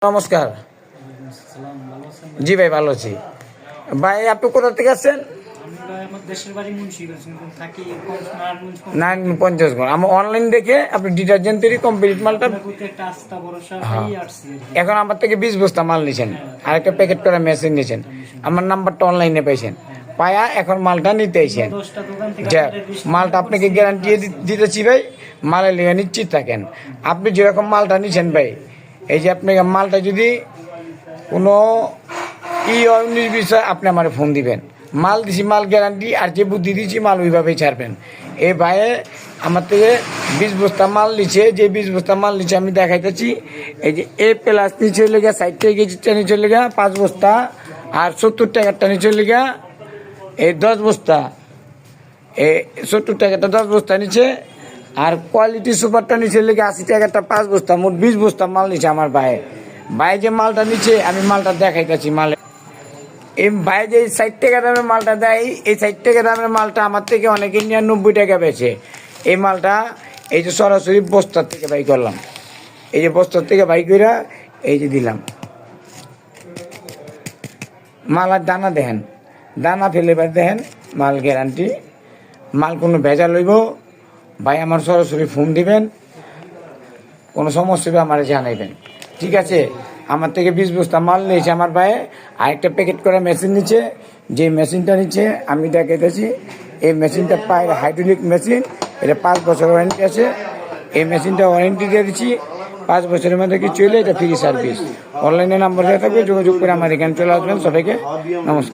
নমস্কার। জি ভাই, ভালো আছি। ভাই আপনি কোথা থেকে আসছেন? নারায়ণগঞ্জ। আমার অনলাইন দেখে আপনি ডিটারজেন্ট তৈরি কমপ্লিট মালটা এখন আমার থেকে 20 বস্তা মাল নিয়েছেন, আর একটা প্যাকেট করা মেশিন নিয়েছেন। আমার নাম্বারটা অনলাইনে পাইছেন, পায়া এখন মালটা নিতে আইছেন। মালটা আপনাকে গ্যারান্টি দিতেছি ভাই, মালের লেগে নিশ্চিত থাকেন। আপনি যেরকম মালটা নিছেন ভাই, এই যে আপনি মালটা যদি কোনো বিষয় আপনি আমার ফোন দিবেন, মাল দিছি মাল গ্যারান্টি, আর যে বুদ্ধি দিচ্ছি মাল ওইভাবেই ছাড়বেন। এই ভাইয়ে আমার থেকে 20 বস্তা মাল নিচ্ছে, যে 20 বস্তা মাল নিচ্ছে আমি দেখাইতেছি। এই যে এ প্লাস নিচে লেগে 60 টাকা কেজিটা নিচে লেগে 5 বস্তা, আর 70 টাকারটা নিচে লেগে এই 10 বস্তা, এই 70 টাকাটা 10 বস্তা নিচে, আর কোয়ালিটি সুপারটা নিচে লেগে 80 টাকাটা 5 বস্তা, মোট 20 বস্তা মাল নিচ্ছে আমার ভাই। ভাই যে মালটা নিচ্ছে আমি মালটা দেখাইতেছি। মালে এই ভাই যে 60 টাকা দামের মালটা দেয়, এই 60 টাকা দামের মালটা আমার থেকে অনেকে নিয়ে 90 টাকা বেচে। এই মালটা এই যে সরাসরি বস্তার থেকে বাই করলাম, এই যে বস্তার থেকে বাই করে এই যে দিলাম। মাল আর দানা দেখেন, দানা ফেলে দেখেন, মাল গ্যারান্টি, মাল কোনো ভেজাল লইব ভাই আমার সরাসরি ফোন দিবেন, কোনো সমস্যা হবে আমার জানাইবেন। ঠিক আছে? আমার থেকে 20 বস্তা মাল নিয়েছে আমার ভাইয়ে, আরেকটা প্যাকেট করা মেশিন নিচ্ছে। যে মেশিনটা নিচ্ছে আমি দেখাইতেছি, এই মেশিনটা পায় হাইড্রোলিক মেশিন, এটা 5 বছর ওয়ারেন্টি আছে। এই মেশিনটা ওয়ারেন্টি দিয়ে দিচ্ছি, 5 বছরের মধ্যে কি চলে, এটা ফ্রি সার্ভিস। অনলাইনে নাম্বার দেওয়া থাকবে, যোগাযোগ করে আমার এখানে চলে আসবেন। সবাইকে নমস্কার।